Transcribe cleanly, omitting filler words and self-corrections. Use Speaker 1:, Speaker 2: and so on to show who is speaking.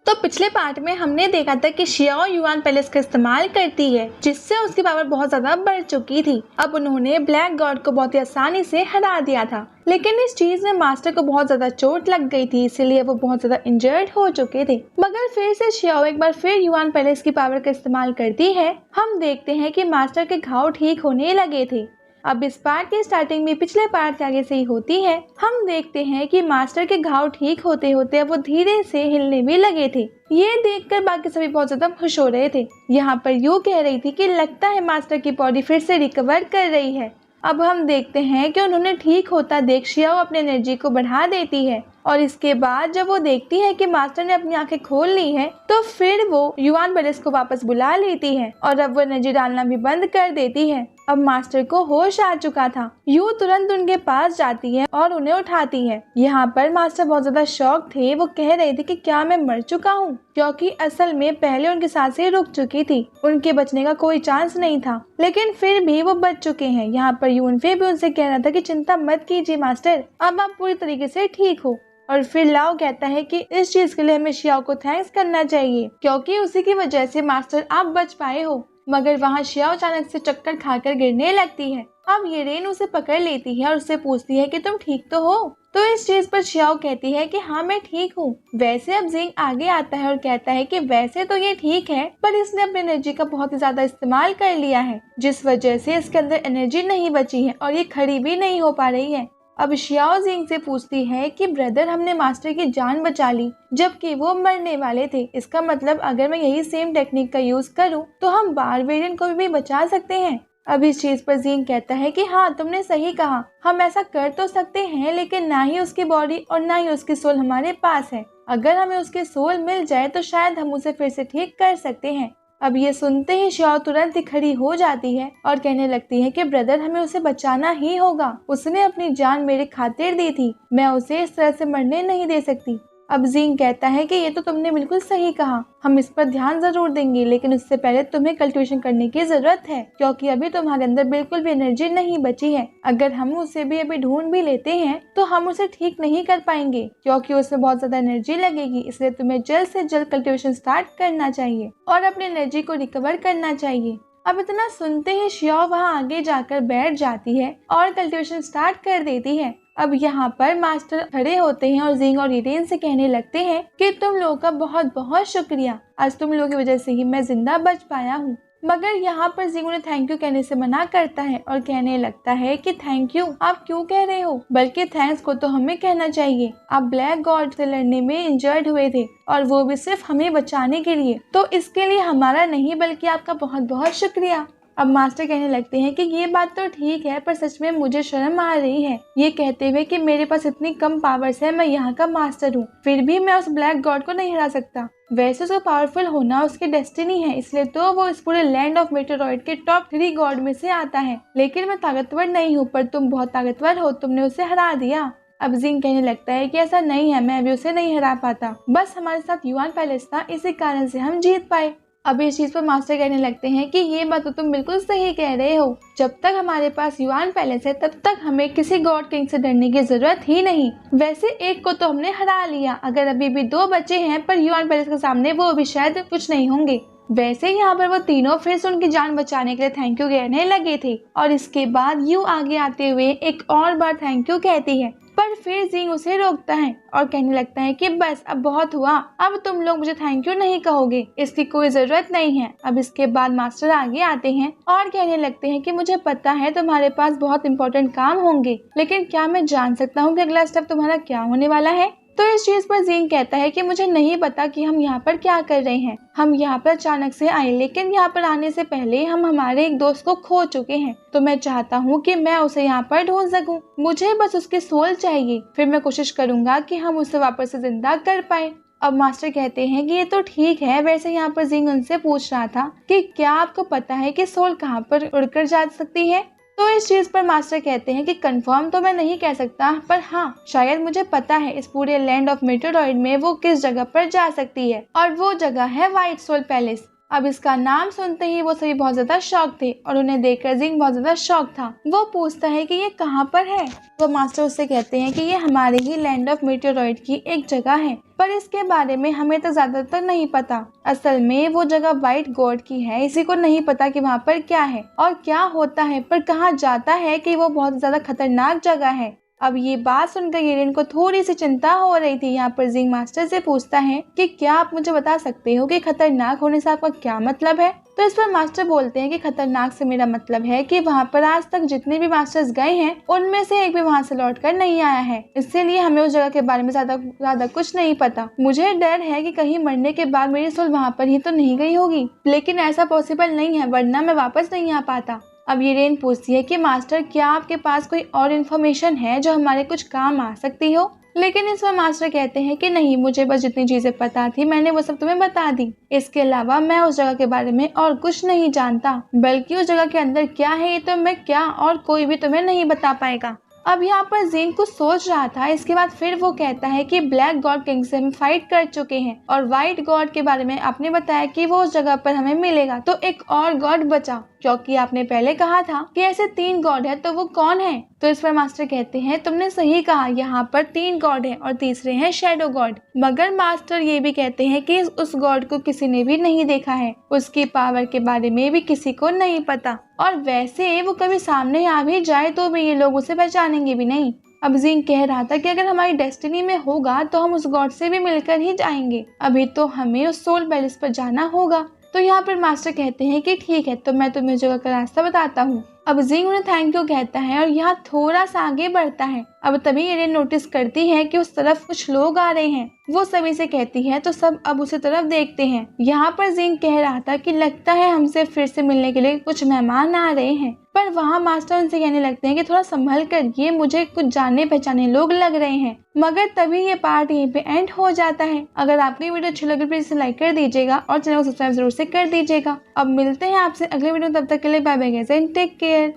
Speaker 1: तो पिछले पार्ट में हमने देखा था कि शियाओ युआन पैलेस का इस्तेमाल करती है, जिससे उसकी पावर बहुत ज्यादा बढ़ चुकी थी। अब उन्होंने ब्लैक गॉड को बहुत ही आसानी से हरा दिया था, लेकिन इस चीज में मास्टर को बहुत ज्यादा चोट लग गई थी, इसीलिए वो बहुत ज्यादा इंजर्ड हो चुके थे। मगर फिर से शियाओ एक बार फिर युआन पैलेस की पावर का इस्तेमाल करती है। हम देखते हैं कि मास्टर के घाव ठीक होने लगे थे। अब इस पार्ट की स्टार्टिंग भी पिछले पार्ट के आगे से ही होती है। हम देखते हैं कि मास्टर के घाव ठीक होते होते वो धीरे से हिलने भी लगे थे। ये देखकर बाकी सभी बहुत ज्यादा खुश हो रहे थे। यहाँ पर यू कह रही थी कि लगता है मास्टर की बॉडी फिर से रिकवर कर रही है। अब हम देखते हैं कि उन्होंने ठीक होता देख शियाओ अपनी एनर्जी को बढ़ा देती है, और इसके बाद जब वो देखती है कि मास्टर ने अपनी आंखें खोल ली हैं, तो फिर वो युआन पैलेस को वापस बुला लेती है और अब वो एनर्जी डालना भी बंद कर देती है। अब मास्टर को होश आ चुका था। यू तुरंत उनके पास जाती है और उन्हें उठाती है। यहाँ पर मास्टर बहुत ज्यादा शॉक थे। वो कह रहे थे कि क्या मैं मर चुका हूँ, क्योंकि असल में पहले उनकी सांसें रुक चुकी थी, उनके बचने का कोई चांस नहीं था, लेकिन फिर भी वो बच चुके हैं। यहाँ पर यून फिर भी उनसे कह रहा था कि चिंता मत कीजिए मास्टर, अब आप पूरी तरीके से ठीक हो। और फिर लाओ कहता है कि इस चीज के लिए हमें शियाओ को थैंक्स करना चाहिए, क्योंकि उसी की वजह से मास्टर आप बच पाए हो। मगर वहाँ शियाओ अचानक से चक्कर खाकर गिरने लगती है। अब ये रेन उसे पकड़ लेती है और उससे पूछती है कि तुम ठीक तो हो। तो इस चीज पर शियाओ कहती है कि हाँ मैं ठीक हूँ। वैसे अब जिंग आगे आता है और कहता है कि वैसे तो ये ठीक है, पर इसने अपनी एनर्जी का बहुत ही ज्यादा इस्तेमाल कर लिया है, जिस वजह से इसके अंदर एनर्जी नहीं बची है और ये खड़ी भी नहीं हो पा रही है। अब शियाओ जिंग से पूछती है कि ब्रदर हमने मास्टर की जान बचा ली जबकि वो मरने वाले थे, इसका मतलब अगर मैं यही सेम टेक्निक का यूज करूं तो हम बारबेरियन को भी बचा सकते हैं। अब इस चीज पर जिंग कहता है कि हाँ तुमने सही कहा, हम ऐसा कर तो सकते हैं, लेकिन ना ही उसकी बॉडी और ना ही उसकी सोल हमारे पास है। अगर हमें उसकी सोल मिल जाए तो शायद हम उसे फिर से ठीक कर सकते हैं। अब ये सुनते ही शियाओ तुरंत ही खड़ी हो जाती है और कहने लगती है कि ब्रदर हमें उसे बचाना ही होगा, उसने अपनी जान मेरे खातिर दी थी, मैं उसे इस तरह से मरने नहीं दे सकती। अब जिंग कहता है कि ये तो तुमने बिल्कुल सही कहा, हम इस पर ध्यान जरूर देंगे, लेकिन उससे पहले तुम्हें कल्टीवेशन करने की जरूरत है, क्योंकि अभी तुम्हारे अंदर बिल्कुल भी एनर्जी नहीं बची है। अगर हम उसे भी अभी ढूंढ भी लेते हैं तो हम उसे ठीक नहीं कर पाएंगे, क्योंकि उसमें बहुत ज्यादा एनर्जी लगेगी। इसलिए तुम्हें जल्द से जल्द कल्टीवेशन स्टार्ट करना चाहिए और अपनी एनर्जी को रिकवर करना चाहिए। अब इतना सुनते ही शियाओ वहाँ आगे जाकर बैठ जाती है और कल्टीवेशन स्टार्ट कर देती है। अब यहाँ पर मास्टर खड़े होते हैं और जिंग और इरेन से कहने लगते हैं कि तुम लोगों का बहुत बहुत शुक्रिया, आज तुम लोगों की वजह से ही मैं जिंदा बच पाया हूँ। मगर यहाँ पर जिंग उन्हें थैंक यू कहने से मना करता है और कहने लगता है कि थैंक यू आप क्यों कह रहे हो, बल्कि थैंक्स को तो हमें कहना चाहिए। आप ब्लैक गॉड से लड़ने में इंजर्ड हुए थे और वो भी सिर्फ हमें बचाने के लिए, तो इसके लिए हमारा नहीं बल्कि आपका बहुत बहुत शुक्रिया। अब मास्टर कहने लगते हैं कि ये बात तो ठीक है, पर सच में मुझे शर्म आ रही है ये कहते हुए कि मेरे पास इतनी कम पावर्स है, मैं यहाँ का मास्टर हूँ, फिर भी मैं उस ब्लैक गॉड को नहीं हरा सकता। वैसे उसको पावरफुल होना उसकी डेस्टिनी है, इसलिए तो वो इस पूरे लैंड ऑफ मेटेरॉइड के टॉप 3 गॉड में से आता है, लेकिन मैं ताकतवर नहीं हूँ, पर तुम बहुत ताकतवर हो, तुमने उसे हरा दिया। अब जिंग कहने लगता है कि ऐसा नहीं है, मैं अभी उसे नहीं हरा पाता, बस हमारे साथ युआन पैलेस था, इसी कारण से हम जीत पाए। अब इस चीज पर मास्टर कहने लगते हैं कि ये बात तो तुम बिल्कुल सही कह रहे हो, जब तक हमारे पास युआन पैलेस है तब तक हमें किसी गॉड किंग से डरने की जरूरत ही नहीं। वैसे एक को तो हमने हरा लिया, अगर अभी भी 2 बचे हैं, पर युआन पैलेस के सामने वो भी शायद कुछ नहीं होंगे। वैसे यहाँ पर वो तीनों फिर से उनकी जान बचाने के लिए थैंक यू कहने लगे थे, और इसके बाद यू आगे आते हुए एक और बार थैंक यू कहती है, पर फिर जिंग उसे रोकता है और कहने लगता है कि बस अब बहुत हुआ, अब तुम लोग मुझे थैंक यू नहीं कहोगे, इसकी कोई जरूरत नहीं है। अब इसके बाद मास्टर आगे आते हैं और कहने लगते हैं कि मुझे पता है तुम्हारे पास बहुत इंपॉर्टेंट काम होंगे, लेकिन क्या मैं जान सकता हूँ कि अगला स्टेप तुम्हारा क्या होने वाला है। तो इस चीज पर जिंग कहता है कि मुझे नहीं पता कि हम यहाँ पर क्या कर रहे हैं, हम यहाँ पर अचानक से आए, लेकिन यहाँ पर आने से पहले हम हमारे एक दोस्त को खो चुके हैं, तो मैं चाहता हूँ कि मैं उसे यहाँ पर ढूंढ सकूँ, मुझे बस उसकी सोल चाहिए, फिर मैं कोशिश करूंगा कि हम उसे वापस से जिंदा कर पाए। अब मास्टर कहते हैं कि ये तो ठीक है, वैसे यहाँ पर जिंग उनसे पूछ रहा था कि क्या आपको पता है कि सोल कहाँ पर उड़कर जा सकती है। तो इस चीज पर मास्टर कहते हैं कि कंफर्म तो मैं नहीं कह सकता, पर हाँ शायद मुझे पता है इस पूरे लैंड ऑफ मेटेरॉइड में वो किस जगह पर जा सकती है, और वो जगह है व्हाइट सोल पैलेस। अब इसका नाम सुनते ही वो सभी बहुत ज्यादा शॉक थे और उन्हें देखकर जिंग बहुत ज्यादा शॉक था। वो पूछता है कि ये कहाँ पर है। वो मास्टर उससे कहते हैं कि ये हमारे ही लैंड ऑफ मेटेरॉइड की एक जगह है, पर इसके बारे में हमें तो ज्यादातर नहीं पता। असल में वो जगह व्हाइट गॉड की है, इसी को नहीं पता कि वहाँ पर क्या है और क्या होता है, पर कहा जाता है कि वो बहुत ज्यादा खतरनाक जगह है। अब ये बात सुनकर येरेन को थोड़ी सी चिंता हो रही थी। यहाँ पर जिंग मास्टर से पूछता है कि क्या आप मुझे बता सकते हो कि खतरनाक होने से आपका क्या मतलब है। तो इस पर मास्टर बोलते हैं कि खतरनाक से मेरा मतलब है कि वहाँ पर आज तक जितने भी मास्टर्स गए हैं उनमें से एक भी वहाँ से लौट कर नहीं आया है, इसीलिए हमें उस जगह के बारे में ज्यादा कुछ नहीं पता। मुझे डर है कि कहीं मरने के बाद मेरी सोल वहाँ पर ही तो नहीं गई होगी, लेकिन ऐसा पॉसिबल नहीं है, वरना मैं वापस नहीं आ पाता। अब येरेन पूछती है कि मास्टर क्या आपके पास कोई और इन्फॉर्मेशन है जो हमारे कुछ काम आ सकती हो, लेकिन इस पर मास्टर कहते हैं कि नहीं, मुझे बस जितनी चीजें पता थी मैंने वो सब तुम्हें बता दी। इसके अलावा मैं उस जगह के बारे में और कुछ नहीं जानता, बल्कि उस जगह के अंदर क्या है ये तो मैं क्या और कोई भी तुम्हें नहीं बता पाएगा। अब यहाँ पर जीन कुछ सोच रहा था। इसके बाद फिर वो कहता है कि ब्लैक गॉड किंग से हम फाइट कर चुके हैं और व्हाइट गॉड के बारे में आपने बताया कि वो उस जगह पर हमें मिलेगा, तो एक और गॉड बचा, क्योंकि आपने पहले कहा था कि ऐसे 3 गॉड है, तो वो कौन है। तो इस पर मास्टर कहते हैं तुमने सही कहा, यहाँ पर 3 गॉड है और तीसरे हैं शैडो गॉड। मगर मास्टर ये भी कहते हैं कि उस गॉड को किसी ने भी नहीं देखा है, उसकी पावर के बारे में भी किसी को नहीं पता, और वैसे वो कभी सामने आ भी जाए तो भी ये लोग उसे पहचानेंगे भी नहीं। अब जिंग कह रहा था कि अगर हमारी डेस्टिनी में होगा तो हम उस गॉड से भी मिलकर ही जाएंगे, अभी तो हमें उस सोल पैलेस पर जाना होगा। तो यहाँ पर मास्टर कहते हैं कि ठीक है, तो मैं तुम्हें जगह का रास्ता बताता हूँ। अब जिंग उन्हें थैंक यू कहता है और यहाँ थोड़ा सा आगे बढ़ता है। अब तभी येरेन नोटिस करती है कि उस तरफ कुछ लोग आ रहे हैं। वो सभी से कहती है तो सब अब उसी तरफ देखते हैं। यहाँ पर जिंग कह रहा था कि लगता है हमसे फिर से मिलने के लिए कुछ मेहमान आ रहे हैं, पर वहाँ मास्टर उनसे कहने लगते हैं कि थोड़ा संभल कर, ये मुझे कुछ जाने पहचाने लोग लग रहे हैं। मगर तभी ये पार्ट यहीं पे एंड हो जाता है। अगर आपको ये वीडियो अच्छी लगी प्लीज इसे लाइक कर दीजिएगा और चैनल को सब्सक्राइब जरूर से कर दीजिएगा। अब मिलते हैं आपसे अगले वीडियो, तब तक के लिए bye bye guys and take care.